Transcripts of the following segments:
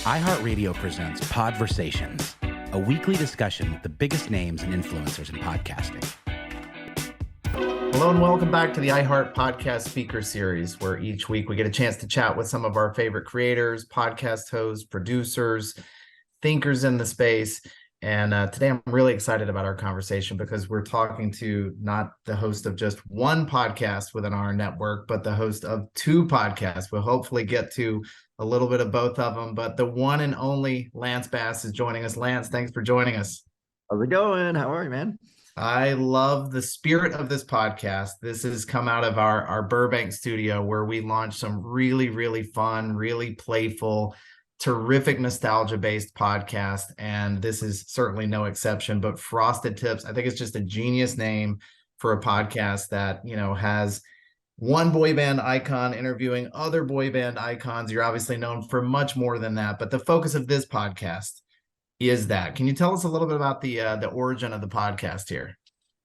iHeartRadio presents Podversations, a weekly discussion with the biggest names and influencers in podcasting. Hello and welcome back to the iHeartPodcast Speaker Series, where each week we get a chance to chat with some of our favorite creators, podcast hosts, producers, thinkers in the space. And today I'm really excited about our conversation because we're talking to not the host of just one podcast within our network, but the host of two podcasts. We'll hopefully get to a little bit of both of them, but the one and only Lance Bass is joining us. Lance, thanks for joining us. How's it going? How are you, man? I love the spirit of this podcast. This has come out of our Burbank studio where we launched some really, really fun, really playful, terrific nostalgia-based podcast. And this is certainly no exception, but Frosted Tips, I think it's just a genius name for a podcast that, you know, has one boy band icon interviewing other boy band icons. You're obviously known for much more than that, but the focus of this podcast is that. Can you tell us a little bit about the origin of the podcast here?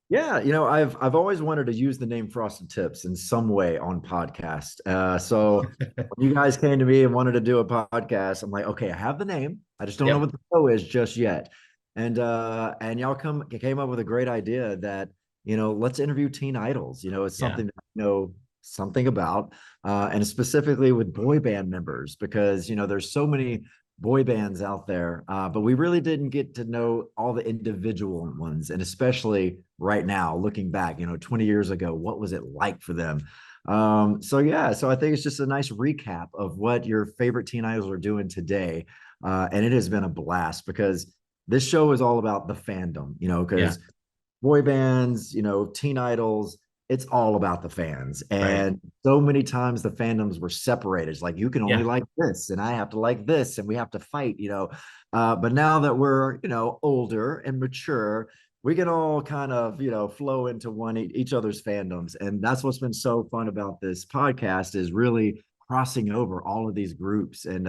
Yeah, you know, I've always wanted to use the name Frosted Tips in some way on podcast. So when you guys came to me and wanted to do a podcast, I'm like, okay, I have the name. I just don't know what the show is just yet. And y'all came up with a great idea that, you know, let's interview teen idols. You know, it's something that I know something about, and specifically with boy band members, because, you know, there's so many boy bands out there, but we really didn't get to know all the individual ones. And especially right now, looking back, you know, 20 years ago, what was it like for them? So I think it's just a nice recap of what your favorite teen idols are doing today. And it has been a blast because this show is all about the fandom, you know, because boy bands, you know, teen idols, it's all about the fans. And so many times the fandoms were separated. It's like, you can only like this and I have to like this and we have to fight, you know. But now that we're, you know, older and mature, we can all kind of, you know, flow into each other's fandoms. And that's what's been so fun about this podcast, is really crossing over all of these groups and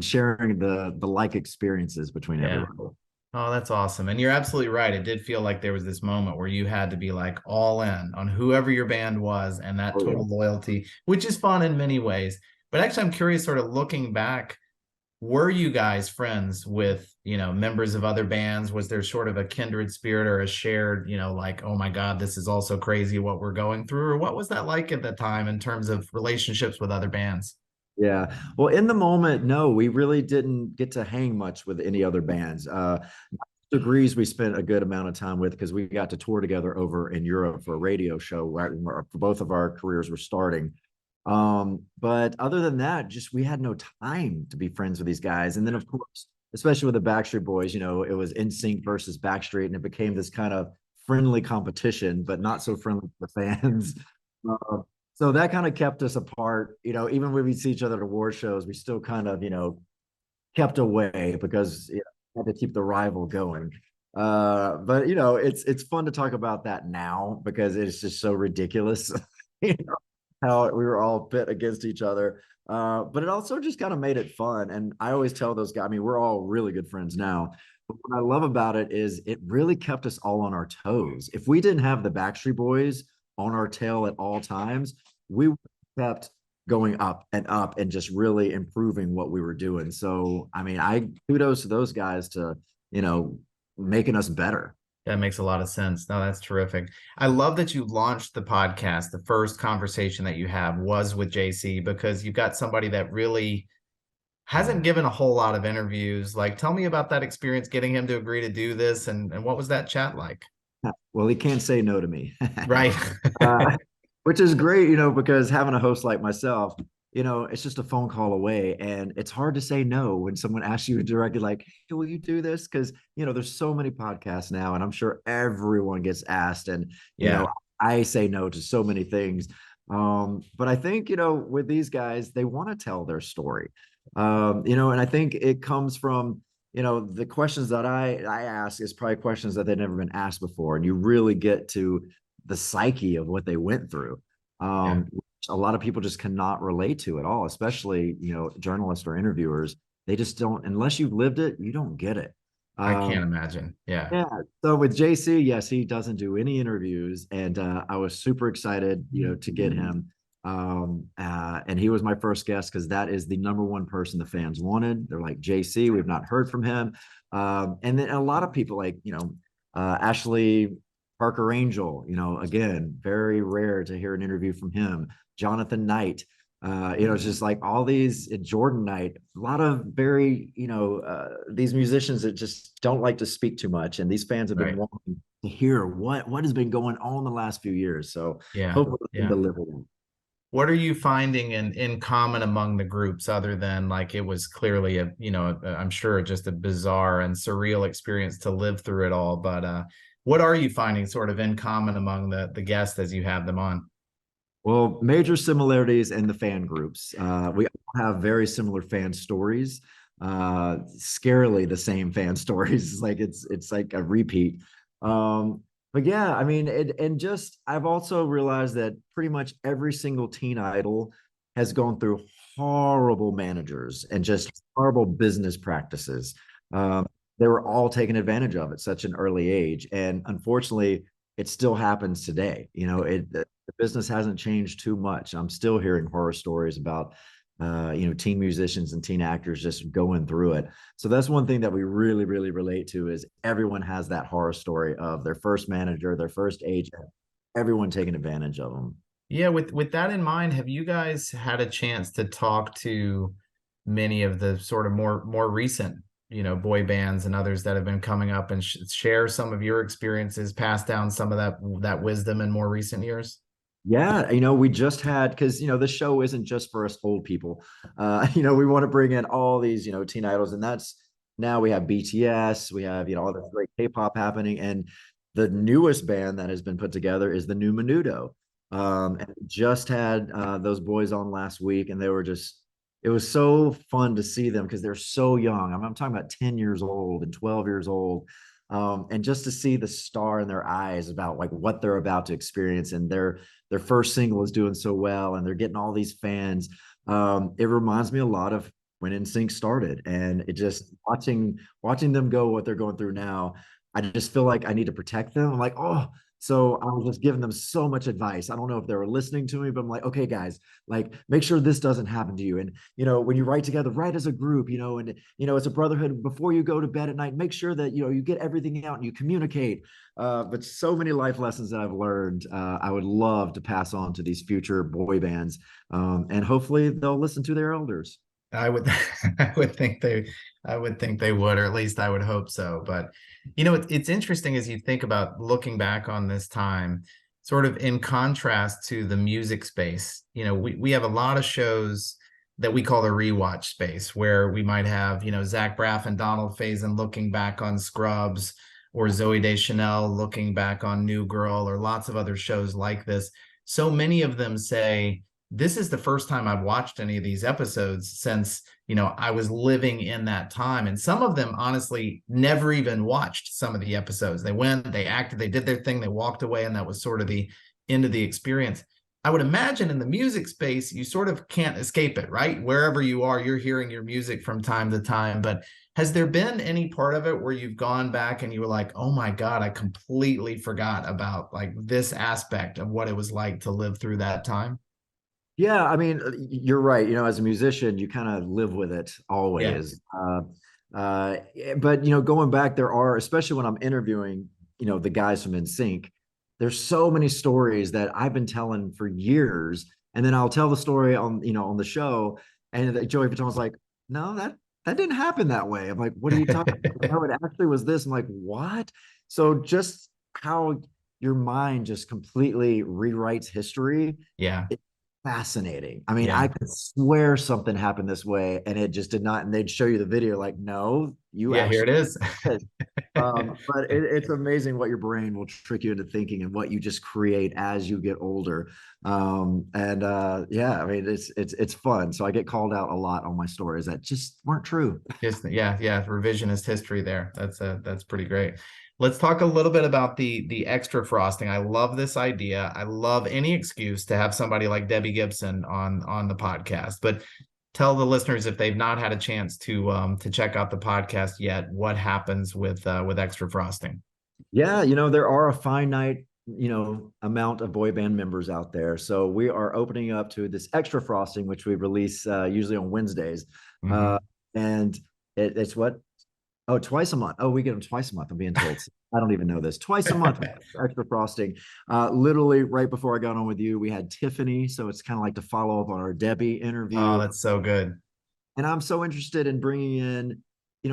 sharing the like experiences between everyone. Oh, that's awesome. And you're absolutely right. It did feel like there was this moment where you had to be like all in on whoever your band was and that total loyalty, which is fun in many ways. But actually, I'm curious, sort of looking back, were you guys friends with, you know, members of other bands? Was there sort of a kindred spirit or a shared, you know, like, oh my God, this is also crazy what we're going through? Or what was that like at the time in terms of relationships with other bands? Yeah. Well, in the moment, no, we really didn't get to hang much with any other bands. Degrees we spent a good amount of time with because we got to tour together over in Europe for a radio show right when both of our careers were starting. But other than that, just we had no time to be friends with these guys. And then, of course, especially with the Backstreet Boys, you know, it was NSYNC versus Backstreet, and it became this kind of friendly competition, but not so friendly for fans. So that kind of kept us apart. You know, even when we see each other at award shows, we still kind of, you know, kept away because, you know, we had to keep the rival going. But, you know, it's fun to talk about that now because it's just so ridiculous, you know, how we were all pit against each other. But it also just kind of made it fun. And I always tell those guys, I mean, we're all really good friends now. But what I love about it is it really kept us all on our toes. If we didn't have the Backstreet Boys on our tail at all times, we kept going up and just really improving what we were doing. So, I mean, I kudos to those guys to, you know, making us better. That makes a lot of sense. No, that's terrific. I love that you launched the podcast. The first conversation that you have was with JC, because you've got somebody that really hasn't given a whole lot of interviews. Like, tell me about that experience, getting him to agree to do this. And what was that chat like? Well, he can't say no to me. Right. Which is great, you know, because having a host like myself, you know, it's just a phone call away. And it's hard to say no when someone asks you directly, like, hey, will you do this? Because, you know, there's so many podcasts now, and I'm sure everyone gets asked. And, you know, I say no to so many things. But I think, you know, with these guys, they want to tell their story. You know, and I think it comes from, you know, the questions that I ask is probably questions that they've never been asked before. And you really get to the psyche of what they went through. A lot of people just cannot relate to at all, especially, you know, journalists or interviewers. They just don't, unless you've lived it, you don't get it. I can't imagine. Yeah. So with JC, yes, he doesn't do any interviews. And I was super excited, you know, to get him. And he was my first guest because that is the number one person the fans wanted. They're like, JC, we've not heard from him. And then a lot of people like, Ashley Parker Angel, again, very rare to hear an interview from him. Jonathan Knight, it's just like all these, Jordan Knight, a lot of very, these musicians that just don't like to speak too much. And these fans have been wanting to hear what has been going on the last few years. So hopefully we can deliver them. What are you finding in common among the groups, other than like it was clearly I'm sure just a bizarre and surreal experience to live through it all, but what are you finding sort of in common among the guests as you have them on? Well, major similarities in the fan groups. We all have very similar fan stories, scarily the same fan stories. It's like a repeat. But yeah, I mean, I've also realized that pretty much every single teen idol has gone through horrible managers and just horrible business practices. They were all taking advantage of at such an early age. And unfortunately, it still happens today. The business hasn't changed too much. I'm still hearing horror stories about teen musicians and teen actors just going through it. So that's one thing that we really, really relate to is everyone has that horror story of their first manager, their first agent, everyone taking advantage of them. Yeah, with that in mind, have you guys had a chance to talk to many of the sort of more recent, boy bands and others that have been coming up and share some of your experiences, pass down some of that wisdom in more recent years? Yeah, we just had, because the show isn't just for us old people. We want to bring in all these teen idols, and that's now we have BTS, we have all this great K-pop happening, and the newest band that has been put together is the new Menudo. And just had those boys on last week, and it was so fun to see them because they're so young. I'm talking about 10 years old and 12 years old. And just to see the star in their eyes about like what they're about to experience, and their first single is doing so well, and they're getting all these fans. It reminds me a lot of when NSYNC started, and it just watching them go what they're going through now. I just feel like I need to protect them. I'm like, oh, so I was just giving them so much advice. I don't know if they were listening to me, but I'm like, okay, guys, like make sure this doesn't happen to you. And, when you write together, write as a group, and, it's a brotherhood. Before you go to bed at night, make sure that, you get everything out and you communicate. But so many life lessons that I've learned, I would love to pass on to these future boy bands. And hopefully they'll listen to their elders. I would think they would, or at least I would hope so. But it's interesting as you think about looking back on this time, sort of in contrast to the music space. We have a lot of shows that we call the rewatch space, where we might have Zach Braff and Donald Faison looking back on Scrubs, or Zooey Deschanel looking back on New Girl, or lots of other shows like this. So many of them say, this is the first time I've watched any of these episodes since, I was living in that time. And some of them honestly never even watched some of the episodes. They went, they acted, they did their thing, they walked away, and that was sort of the end of the experience. I would imagine in the music space, you sort of can't escape it, right? Wherever you are, you're hearing your music from time to time. But has there been any part of it where you've gone back and you were like, oh my God, I completely forgot about like this aspect of what it was like to live through that time? Yeah, I mean, you're right. As a musician, you kind of live with it always. Yeah. But going back, there are, especially when I'm interviewing, the guys from NSYNC, there's so many stories that I've been telling for years, and then I'll tell the story on the show, and Joey Fatone like, no, that didn't happen that way. I'm like, what are you talking about? No, it actually was this. I'm like, what? So just how your mind just completely rewrites history. Yeah. Fascinating. I mean, I could swear something happened this way and it just did not. And they'd show you the video like, no, here it is. But it's amazing what your brain will trick you into thinking and what you just create as you get older. I mean, it's fun. So I get called out a lot on my stories that just weren't true. Revisionist history there. That's pretty great. Let's talk a little bit about the extra frosting. I love this idea. I love any excuse to have somebody like Debbie Gibson on the podcast. But tell the listeners, if they've not had a chance to check out the podcast yet, what happens with extra frosting? Yeah, there are a finite amount of boy band members out there. So we are opening up to this extra frosting, which we release usually on Wednesdays. Mhm. And it's what? Oh, twice a month. Oh, we get them twice a month. I'm being told. I don't even know this. Twice a month, extra frosting. Literally right before I got on with you, we had Tiffany. So it's kind of like to follow up on our Debbie Oh, interview. that's so good. And I'm so interested in bringing in,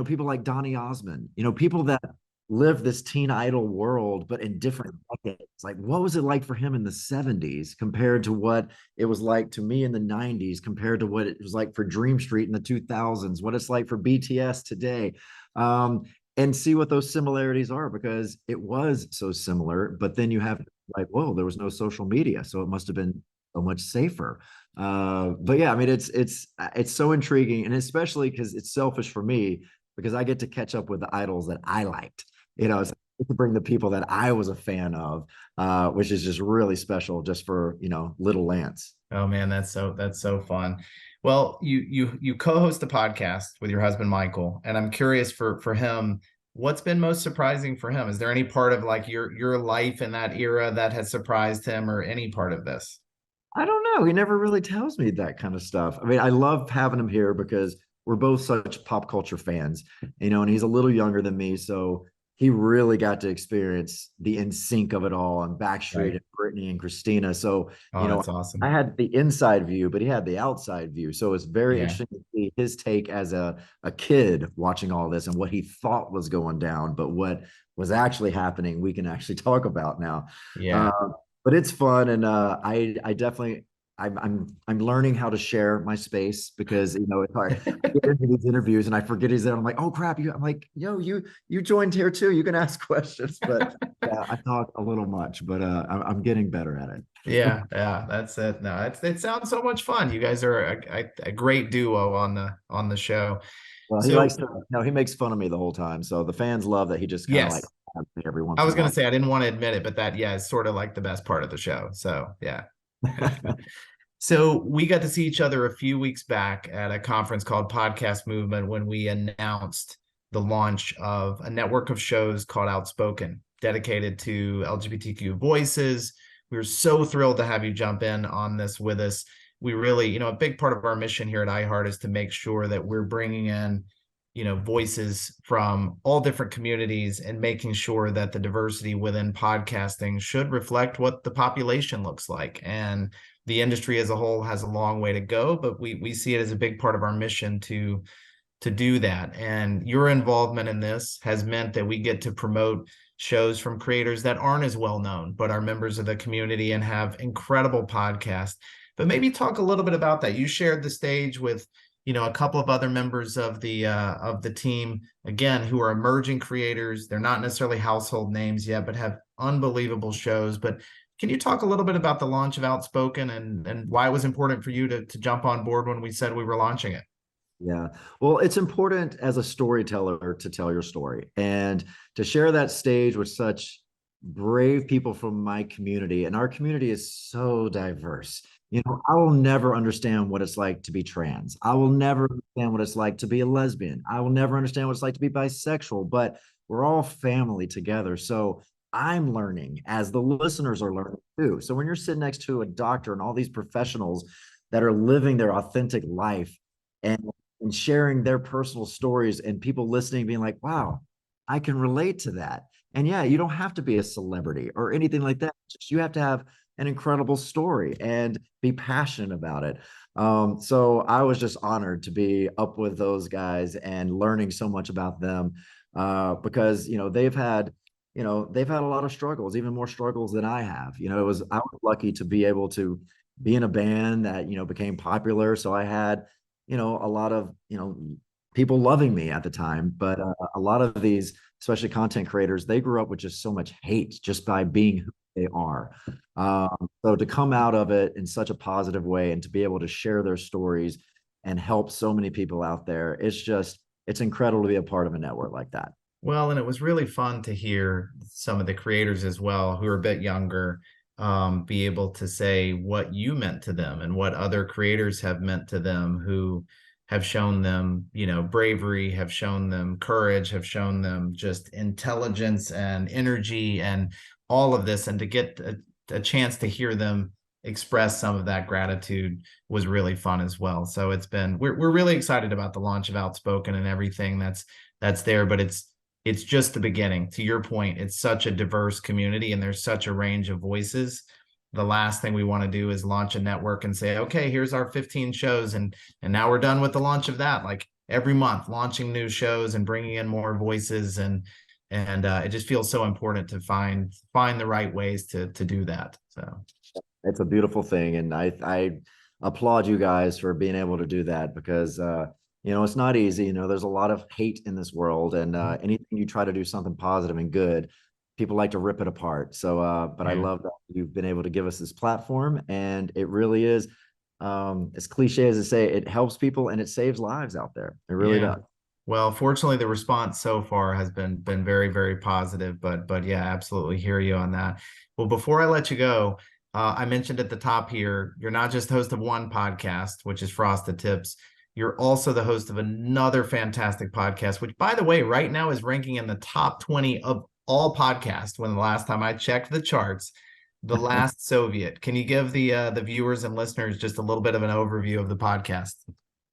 people like Donny Osmond, people that live this teen idol world, but in different decades. Like, what was it like for him in the 70s compared to what it was like to me in the 90s, compared to what it was like for Dream Street in the 2000s, what it's like for BTS today. Um, and see what those similarities are, because it was so similar. But then you have like, whoa, there was no social media. So it must have been so much safer. But yeah, I mean, it's so intriguing, and especially because it's selfish for me, because I get to catch up with the idols that I liked. It's to bring the people that I was a fan of, which is just really special, just for little Lance. Oh man, that's so fun. Well, you co-host a podcast with your husband Michael, and I'm curious for him, what's been most surprising for him? Is there any part of like your life in that era that has surprised him, or any part of this? I don't know. He never really tells me that kind of stuff. I mean, I love having him here because we're both such pop culture fans, and he's a little younger than me. So he really got to experience the NSYNC of it all, and Backstreet Right. and Britney and Christina. So, Oh, that's awesome. I had the inside view, but he had the outside view. So it's very Yeah. interesting to see his take as a kid watching all this, and what he thought was going down, but what was actually happening, we can actually talk about now. Yeah. Uh, but it's fun, and I definitely I'm learning how to share my space, because it's hard. I get into these interviews and I forget he's there. I'm like, oh crap, I'm like, yo, you joined here too. You can ask questions, but yeah, I talk a little much, but I'm getting better at it. Yeah, yeah, that's it. No, it sounds so much fun. You guys are a great duo on the show. Well, he So likes to, he makes fun of me the whole time, so the fans love that he just kind of like yes, every I once in was a gonna while. say I didn't want to admit it, but that yeah is sort of like the best part of the show. So yeah. So we got to see each other a few weeks back at a conference called Podcast Movement, when we announced the launch of a network of shows called Outspoken, dedicated to LGBTQ voices. We were so thrilled to have you jump in on this with us. We really, a big part of our mission here at iHeart is to make sure that we're bringing in, voices from all different communities, and making sure that the diversity within podcasting should reflect what the population looks like. And the industry as a whole has a long way to go, but we see it as a big part of our mission to do that. And your involvement in this has meant that we get to promote shows from creators that aren't as well known, but are members of the community and have incredible podcasts. But maybe talk a little bit about that. You shared the stage with a couple of other members of the team, again, who are emerging creators. They're not necessarily household names yet, but have unbelievable shows. But can you talk a little bit about the launch of Outspoken, and why it was important for you to jump on board when we said we were launching it? Yeah. Well, it's important as a storyteller to tell your story, and to share that stage with such brave people from my community. And our community is so diverse. I will never understand what it's like to be trans. I will never understand what it's like to be a lesbian. I will never understand what it's like to be bisexual, but we're all family together. So I'm learning as the listeners are learning too. So when you're sitting next to a doctor and all these professionals that are living their authentic life, and sharing their personal stories, and people listening being like, wow, I can relate to that. And yeah, you don't have to be a celebrity or anything like that. Just you have to have an incredible story and be passionate about it. So I was just honored to be up with those guys and learning so much about them, because they've had a lot of struggles, even more struggles than I have. I was lucky to be able to be in a band that became popular. So I had a lot of people loving me at the time, but a lot of these, especially content creators, they grew up with just so much hate just by being who they are. So to come out of it in such a positive way, and to be able to share their stories and help so many people out there, it's incredible to be a part of a network like that. Well, and it was really fun to hear some of the creators as well, who are a bit younger, be able to say what you meant to them and what other creators have meant to them, who have shown them, bravery, have shown them courage, have shown them just intelligence and energy, and all of this, and to get a chance to hear them express some of that gratitude was really fun as well. So we're really excited about the launch of Outspoken and everything that's there, but it's just the beginning. To your point, it's such a diverse community and there's such a range of voices. The last thing we want to do is launch a network and say, okay, here's our 15 shows. And now we're done with the launch of that. Like every month launching new shows and bringing in more voices. And it just feels so important to find the right ways to do that. So it's a beautiful thing. And I applaud you guys for being able to do that, because, it's not easy. There's a lot of hate in this world, and anything you try to do something positive and good, people like to rip it apart. So, but I love that you've been able to give us this platform, and it really is, as cliche as to say, it helps people and it saves lives out there. It really does. Well, fortunately, the response so far has been very, very positive, but yeah, absolutely hear you on that. Well, before I let you go, I mentioned at the top here, you're not just host of one podcast, which is Frosted Tips. You're also the host of another fantastic podcast, which, by the way, right now is ranking in the top 20 of all podcasts. When the last time I checked the charts, The Last Soviet. Can you give the viewers and listeners just a little bit of an overview of the podcast?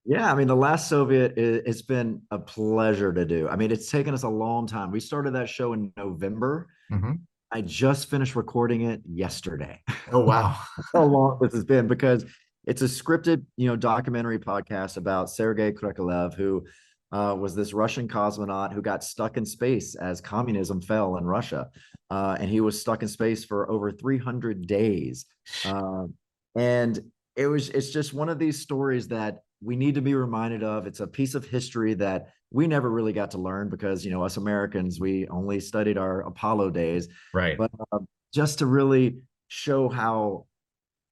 Yeah, The Last Soviet, it's been a pleasure to do. It's taken us a long time. We started that show in November. Mm-hmm. I just finished recording it yesterday. Oh, wow. How long this has been, because it's a scripted, documentary podcast about Sergei Questlove, who was this Russian cosmonaut who got stuck in space as communism fell in Russia. And he was stuck in space for over 300 days. And it's just one of these stories that we need to be reminded of. It's a piece of history that we never really got to learn because, us Americans, we only studied our Apollo days. Right. But just to really show how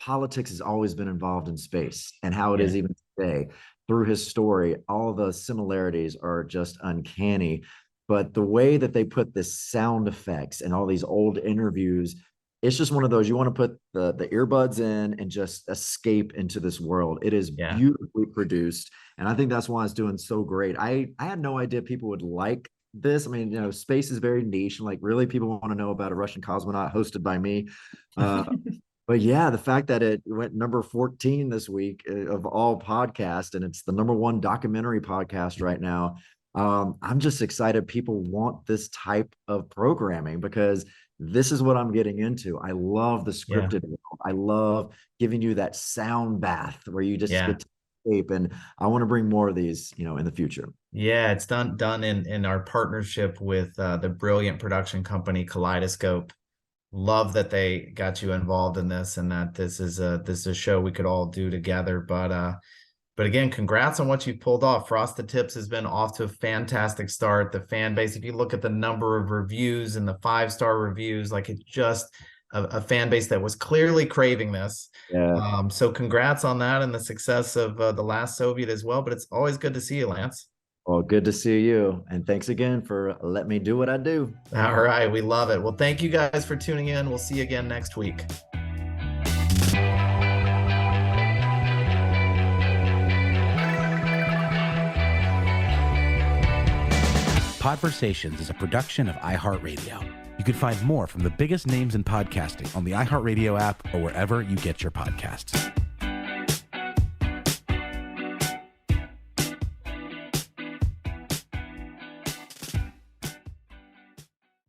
politics has always been involved in space and how it is even today. Through his story, all the similarities are just uncanny. But the way that they put the sound effects and all these old interviews, it's just one of those, you want to put the earbuds in and just escape into this world. It is beautifully produced. And I think that's why it's doing so great. I had no idea people would like this. Space is very niche, and like really people want to know about a Russian cosmonaut hosted by me. But yeah, the fact that it went number 14 this week of all podcasts, and it's the number one documentary podcast right now. I'm just excited people want this type of programming, because this is what I'm getting into. I love the scripted. I love giving you that sound bath where you just get to escape. And I want to bring more of these, in the future. Yeah, it's done in our partnership with the brilliant production company Kaleidoscope. Love that they got you involved in this, and that this is a show we could all do together. But again, congrats on what you pulled off. Frosted Tips has been off to a fantastic start. The fan base, if you look at the number of reviews and the 5-star reviews, like it's just a fan base that was clearly craving this. Yeah. So congrats on that and the success of The Last Soviet as well. But it's always good to see you, Lance. Well, good to see you. And thanks again for letting me do what I do. All right. We love it. Well, thank you guys for tuning in. We'll see you again next week. Podversations is a production of iHeartRadio. You can find more from the biggest names in podcasting on the iHeartRadio app or wherever you get your podcasts.